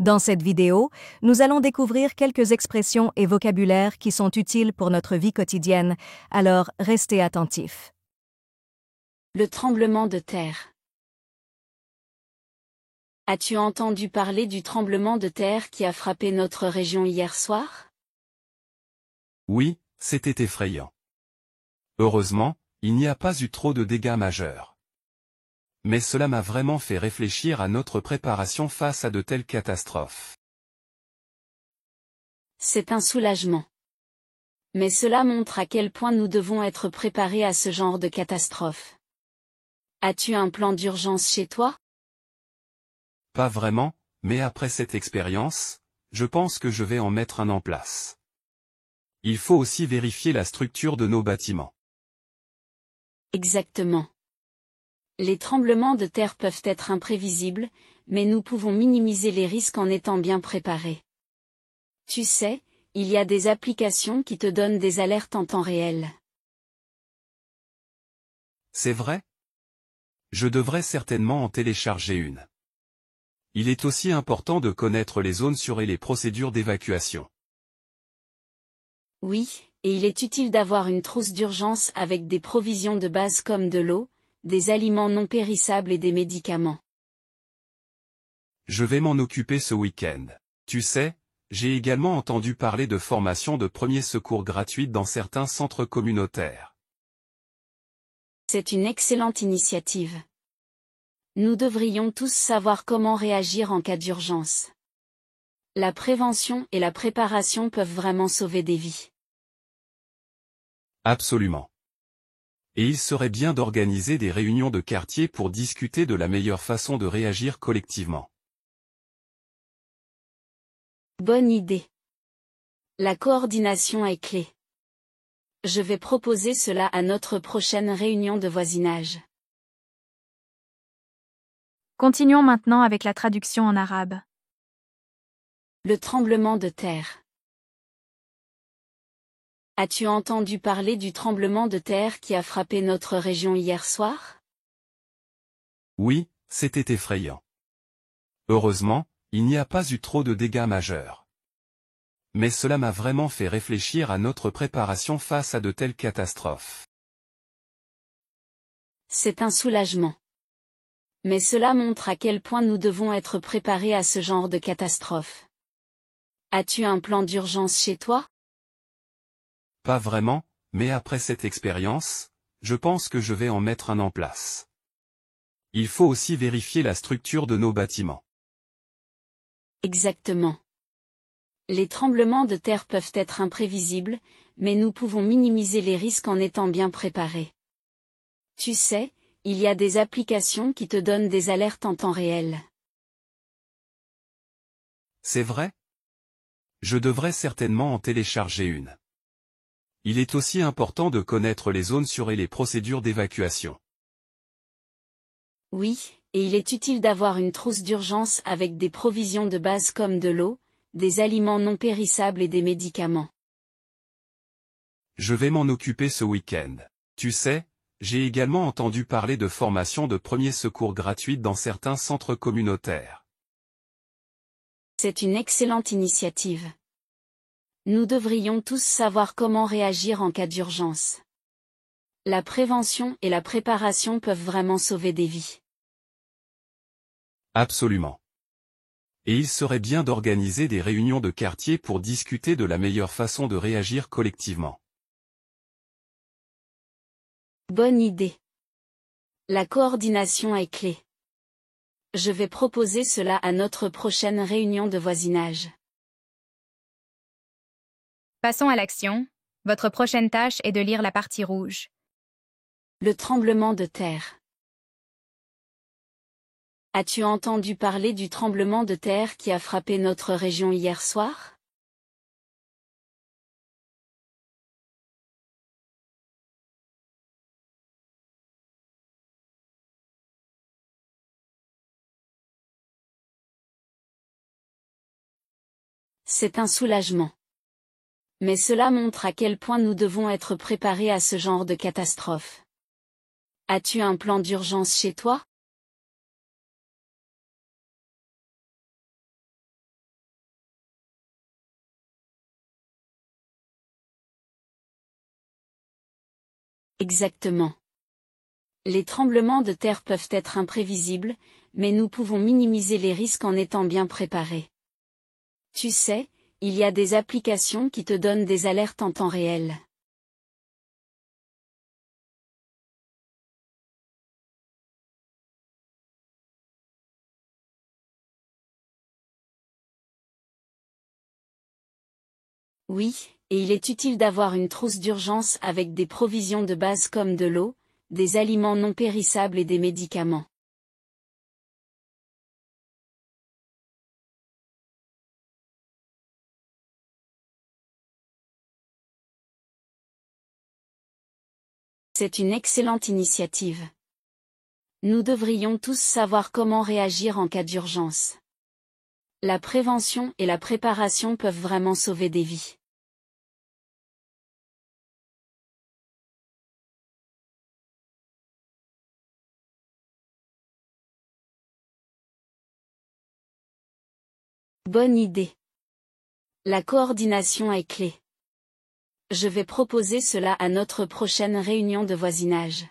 Dans cette vidéo, nous allons découvrir quelques expressions et vocabulaires qui sont utiles pour notre vie quotidienne, alors restez attentifs. Le tremblement de terre. As-tu entendu parler du tremblement de terre qui a frappé notre région hier soir? Oui, c'était effrayant. Heureusement, il n'y a pas eu trop de dégâts majeurs. Mais cela m'a vraiment fait réfléchir à notre préparation face à de telles catastrophes. C'est un soulagement. Mais cela montre à quel point nous devons être préparés à ce genre de catastrophe. As-tu un plan d'urgence chez toi? Pas vraiment, mais après cette expérience, je pense que je vais en mettre un en place. Il faut aussi vérifier la structure de nos bâtiments. Exactement. Les tremblements de terre peuvent être imprévisibles, mais nous pouvons minimiser les risques en étant bien préparés. Tu sais, il y a des applications qui te donnent des alertes en temps réel. C'est vrai? Je devrais certainement en télécharger une. Il est aussi important de connaître les zones sûres et les procédures d'évacuation. Oui, et il est utile d'avoir une trousse d'urgence avec des provisions de base comme de l'eau, des aliments non périssables et des médicaments. Je vais m'en occuper ce week-end. Tu sais, j'ai également entendu parler de formations de premiers secours gratuites dans certains centres communautaires. C'est une excellente initiative. Nous devrions tous savoir comment réagir en cas d'urgence. La prévention et la préparation peuvent vraiment sauver des vies. Absolument. Et il serait bien d'organiser des réunions de quartier pour discuter de la meilleure façon de réagir collectivement. Bonne idée. La coordination est clé. Je vais proposer cela à notre prochaine réunion de voisinage. Continuons maintenant avec la traduction en arabe. Le tremblement de terre. As-tu entendu parler du tremblement de terre qui a frappé notre région hier soir? Oui, c'était effrayant. Heureusement, il n'y a pas eu trop de dégâts majeurs. Mais cela m'a vraiment fait réfléchir à notre préparation face à de telles catastrophes. C'est un soulagement. Mais cela montre à quel point nous devons être préparés à ce genre de catastrophe. As-tu un plan d'urgence chez toi? Pas vraiment, mais après cette expérience, je pense que je vais en mettre un en place. Il faut aussi vérifier la structure de nos bâtiments. Exactement. Les tremblements de terre peuvent être imprévisibles, mais nous pouvons minimiser les risques en étant bien préparés. Tu sais, il y a des applications qui te donnent des alertes en temps réel. C'est vrai? Je devrais certainement en télécharger une. Il est aussi important de connaître les zones sûres et les procédures d'évacuation. Oui, et il est utile d'avoir une trousse d'urgence avec des provisions de base comme de l'eau, des aliments non périssables et des médicaments. Je vais m'en occuper ce week-end. Tu sais, j'ai également entendu parler de formations de premiers secours gratuites dans certains centres communautaires. C'est une excellente initiative. Nous devrions tous savoir comment réagir en cas d'urgence. La prévention et la préparation peuvent vraiment sauver des vies. Absolument. Et il serait bien d'organiser des réunions de quartier pour discuter de la meilleure façon de réagir collectivement. Bonne idée. La coordination est clé. Je vais proposer cela à notre prochaine réunion de voisinage. Passons à l'action. Votre prochaine tâche est de lire la partie rouge. Le tremblement de terre. As-tu entendu parler du tremblement de terre qui a frappé notre région hier soir? C'est un soulagement. Mais cela montre à quel point nous devons être préparés à ce genre de catastrophe. As-tu un plan d'urgence chez toi? Exactement. Les tremblements de terre peuvent être imprévisibles, mais nous pouvons minimiser les risques en étant bien préparés. Tu sais, il y a des applications qui te donnent des alertes en temps réel. Oui, et il est utile d'avoir une trousse d'urgence avec des provisions de base comme de l'eau, des aliments non périssables et des médicaments. C'est une excellente initiative. Nous devrions tous savoir comment réagir en cas d'urgence. La prévention et la préparation peuvent vraiment sauver des vies. Bonne idée. La coordination est clé. Je vais proposer cela à notre prochaine réunion de voisinage.